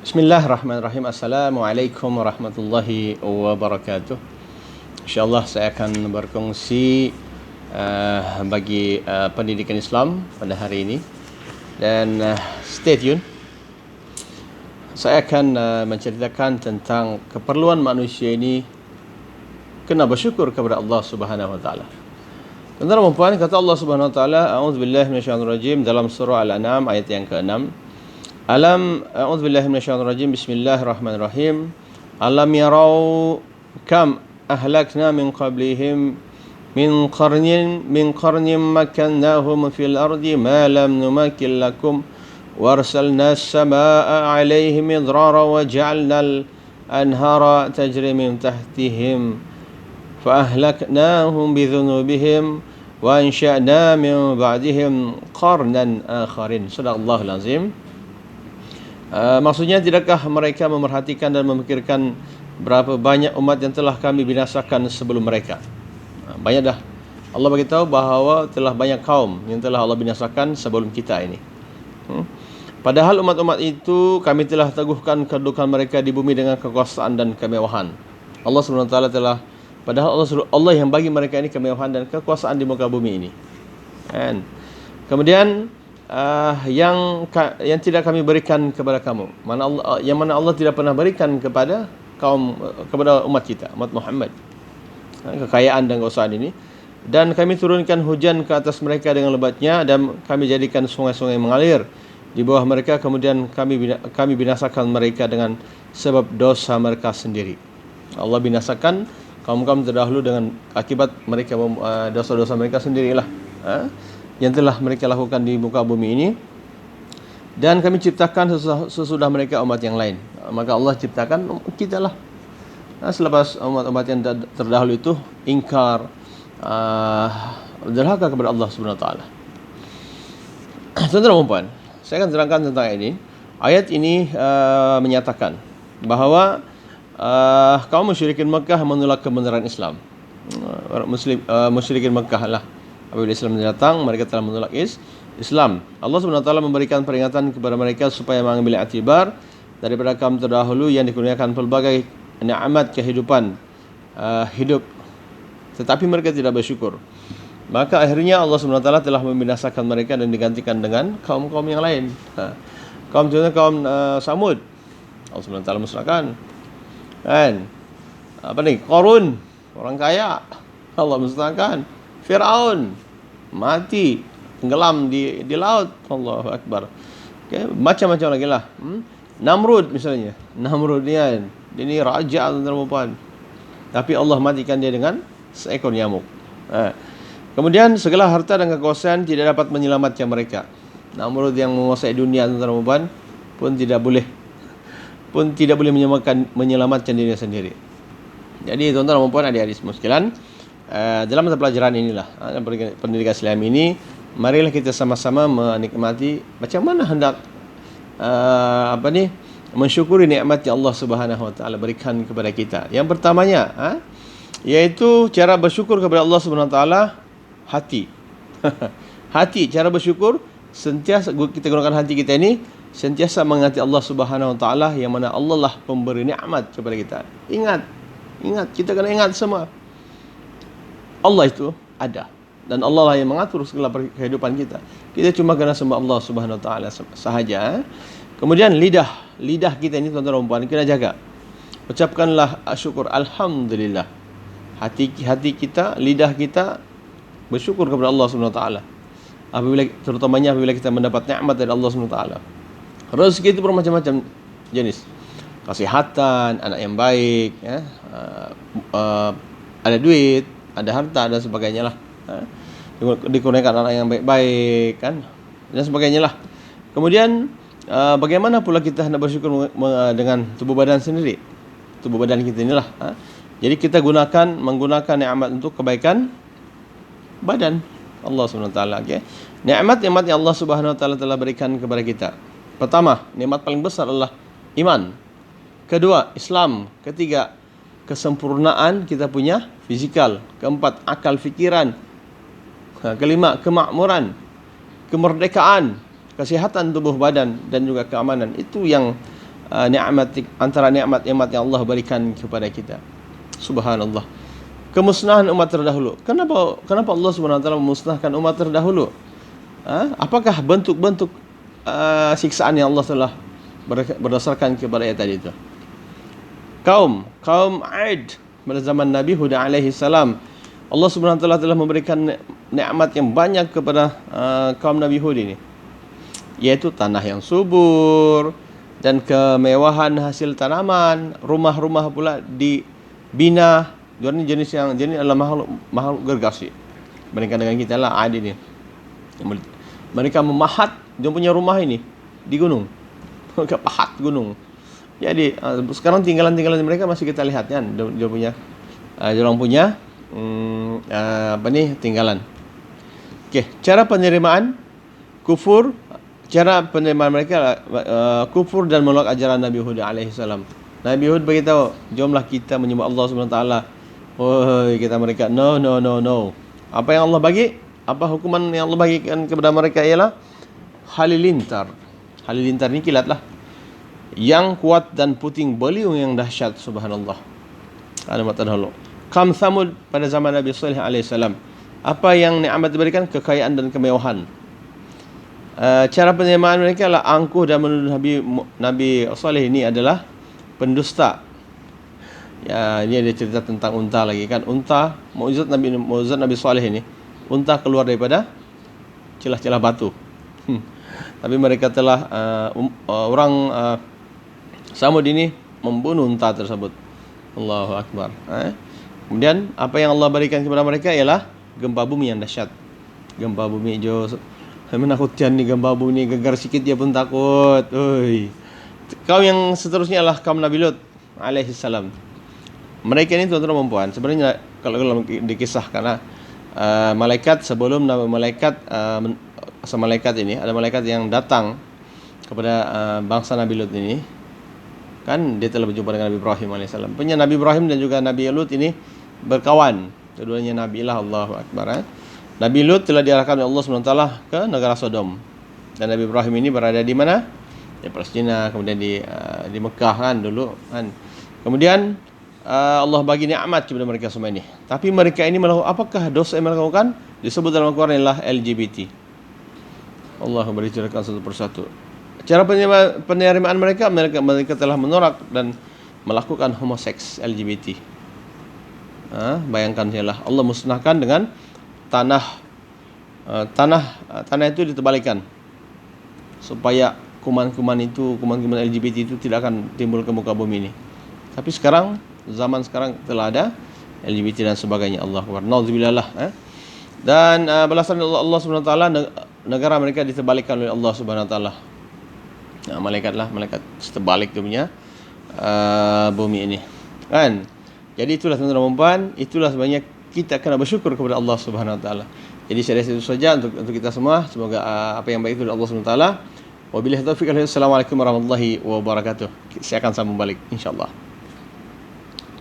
Bismillahirrahmanirrahim. Assalamualaikum warahmatullahi wabarakatuh. InsyaAllah saya akan berkongsi bagi pendidikan Islam pada hari ini. Dan stay tune. Saya akan menceritakan tentang keperluan manusia ini kena bersyukur kepada Allah Subhanahu wa taala. Tuan-tuan dan puan, kata Allah Subhanahu wa taala, a'udzubillahi minasyaitonirrajim dalam surah Al-An'am ayat yang ke-6. A'udzubillahi minasyaitonirrajim. Bismillahirrahmanirrahim. Alam yarau kam ahlakna min qablihim min qarnin makkannahum fil ardi ma lam numakkil lakum warsalna as-samaa'a 'alaihim midrara wa ja'alna al-anhara tajri min tahtihim fa ahlaknahum bi dhunubihim wa ansha'na min ba'dihim qarnan akharin. Sadaqallahul azim. Maksudnya, tidakkah mereka memerhatikan dan memikirkan berapa banyak umat yang telah kami binasakan sebelum mereka? Banyak dah. Allah beritahu bahawa telah banyak kaum yang telah Allah binasakan sebelum kita ini. Padahal umat-umat itu kami telah teguhkan kedudukan mereka di bumi dengan kekuasaan dan kemewahan. Allah SWT telah, padahal Allah yang bagi mereka ini kemewahan dan kekuasaan di muka bumi ini. And kemudian yang tidak kami berikan kepada kamu, yang mana Allah tidak pernah berikan kepada umat kita, umat Muhammad, kekayaan dan kekuasaan ini. Dan kami turunkan hujan ke atas mereka dengan lebatnya, dan kami jadikan sungai-sungai mengalir di bawah mereka. Kemudian kami binasakan mereka dengan sebab dosa mereka sendiri. Allah binasakan kaum-kaum terdahulu dengan akibat mereka dosa-dosa mereka sendirilah yang telah mereka lakukan di muka bumi ini. Dan kami ciptakan sesudah mereka umat yang lain. Maka Allah ciptakan kita lah. Selepas umat-umat yang terdahulu itu ingkar, derhaka kepada Allah Subhanahu wa taala. Tuan-tuan dan puan, saya akan terangkan tentang ini. Ayat ini menyatakan bahawa kaum musyrikin Mekah menolak kebenaran Islam. Musyrikin Mekah lah, apabila Islam datang, mereka telah menolak Islam. Allah SWT memberikan peringatan kepada mereka supaya mengambil iktibar daripada kaum terdahulu yang dikurniakan pelbagai nikmat kehidupan hidup, tetapi mereka tidak bersyukur. Maka akhirnya Allah SWT telah membinasakan mereka dan digantikan dengan kaum-kaum yang lain. Kaum Samud, Allah SWT musnahkan. Kan? Qarun, orang kaya, Allah musnahkan. Fir'aun mati, tenggelam di laut. Allahu Akbar. Okay. Macam-macam lagi lah. Namrud misalnya. Namrud ni kan, dia ni raja tuan-tuan. Tapi Allah matikan dia dengan seekor nyamuk. Kemudian segala harta dan kekuasaan tidak dapat menyelamatkan mereka. Namrud yang menguasai dunia tuan-tuan pun tidak boleh menyelamatkan dirinya sendiri. Jadi tuan-tuan dan puan, adik-adik sekalian, dalam mata pelajaran inilah, pendidikan Islam ini, marilah kita sama-sama menikmati macam mana hendak mensyukuri nikmat yang Allah Subhanahu wa taala berikan kepada kita. Yang pertamanya iaitu cara bersyukur kepada Allah Subhanahu wa taala, hati. Hati, cara bersyukur sentiasa kita gunakan hati kita ini sentiasa mengingati Allah Subhanahu wa taala, yang mana Allah lah pemberi nikmat kepada kita. Ingat, kita kena ingat semua. Allah itu ada, dan Allah lah yang mengatur segala kehidupan kita. Kita cuma kena sembah Allah Subhanahu wa taala sahaja. Kemudian lidah kita ini tuan-tuan dan puan kena jaga. Ucapkanlah syukur, alhamdulillah. Hati kita, lidah kita bersyukur kepada Allah Subhanahu wa taala. Terutamanya apabila kita mendapat nikmat dari Allah Subhanahu wa taala. Rezeki itu bermacam-macam jenis. Kesihatan, anak yang baik, ada duit, ada harta dan sebagainya lah. Dikurniakan anak yang baik-baik kan, dan sebagainya lah. Kemudian bagaimana pula kita hendak bersyukur dengan tubuh badan sendiri. Tubuh badan kita inilah. Jadi kita menggunakan nikmat untuk kebaikan badan Allah Subhanahu wa taala. Okay? Nikmat-nikmat yang Allah Subhanahu wa taala telah berikan kepada kita. Pertama, nikmat paling besar adalah iman. Kedua, Islam. Ketiga, kesempurnaan kita punya fizikal. Keempat, akal fikiran. Kelima, kemakmuran, kemerdekaan, kesihatan tubuh badan dan juga keamanan. Itu yang antara nikmat-nikmat yang Allah berikan kepada kita. Subhanallah. Kemusnahan umat terdahulu. Kenapa Allah Subhanahu wa taala memusnahkan umat terdahulu? Apakah bentuk-bentuk siksaan yang Allah telah berdasarkan kepada ayat tadi itu? Kaum Aid pada zaman Nabi Hud alaihi salam, Allah Subhanahu wa taala telah memberikan nikmat yang banyak kepada kaum Nabi Hud ini, yaitu tanah yang subur dan kemewahan hasil tanaman, rumah-rumah pula dibina. Ini jenis adalah makhluk gergasi. Bandingkan dengan kita lah Aid ini. Mereka memahat dia punya rumah ini di gunung. Mereka pahat gunung. Jadi sekarang tinggalan-tinggalan mereka masih kita lihat kan, dia punya tinggalan. Okey, cara penerimaan kufur, cara penerimaan mereka kufur dan menolak ajaran Nabi Hud alaihi salam. Nabi Hud beritahu, jomlah kita menyembah Allah Subhanahu wa taala. Kata mereka, no. Apa yang Allah bagi? Apa hukuman yang Allah bagikan kepada mereka ialah halilintar. Halilintar ni kilat lah, yang kuat dan puting beliung yang dahsyat. Subhanallah. Ada mata dahulu. Qam Thamud pada zaman Nabi Saleh alaihissalam. Apa yang nikmat diberikan? Kekayaan dan kemewahan. Cara penerimaan mereka adalah angkuh dan menuduh Nabi Saleh ini adalah pendusta. Ya, ini ada cerita tentang unta lagi kan. Unta, mukjizat Nabi Saleh ini, unta keluar daripada celah-celah batu. Tapi mereka telah orang Samud ini membunuh unta tersebut. Allahu Akbar. Kemudian apa yang Allah berikan kepada mereka ialah gempa bumi yang dahsyat. Gempa bumi menakutkan ni, gempa bumi gegar sikit dia pun takut. Kaum yang seterusnya adalah kaum Nabi Lut alaihi salam. Mereka ini tuan-tuan dan puan, sebenarnya kalau dikisahkan malaikat sebelum malaikat ini, ada malaikat yang datang kepada bangsa Nabi Lut ini, kan dia telah berjumpa dengan Nabi Ibrahim alaihissalam. Punya Nabi Ibrahim dan juga Nabi Lut ini berkawan, keduanya Nabi lah. Allahu Akbar. Nabi Lut telah diarahkan oleh Allah SWT ke negara Sodom, dan Nabi Ibrahim ini berada di mana? Di Palestina, kemudian di Mekah kan dulu kan. Kemudian Allah bagi nikmat kepada mereka semua ini. Tapi mereka ini apakah dosa yang mereka lakukan? Disebut dalam Al-Quran ialah LGBT. Allah berceritakan satu persatu. Cara penerimaan mereka telah menolak dan melakukan homoseks LGBT. Bayangkan sajalah, Allah musnahkan dengan tanah itu diterbalikan supaya kuman-kuman LGBT itu tidak akan timbul ke muka bumi ini. Tapi zaman sekarang telah ada LGBT dan sebagainya. Allah Akbar. Nauzubillah. Dan balasan Allah Subhanahu wa taala, negara mereka diterbalikkan oleh Allah Subhanahu wa taala. Malaikat terbalik dia punya bumi ini. Kan? Jadi itulah tuan-tuan dan puan, itulah sebenarnya kita kena bersyukur kepada Allah Subhanahu wa taala. Jadi saya rasa itu saja untuk kita semua. Semoga apa yang baik itu dari Allah Subhanahu wa taala. Wabillahi taufiq. Assalamualaikum warahmatullahi wabarakatuh. Saya akan sambung balik insyaallah.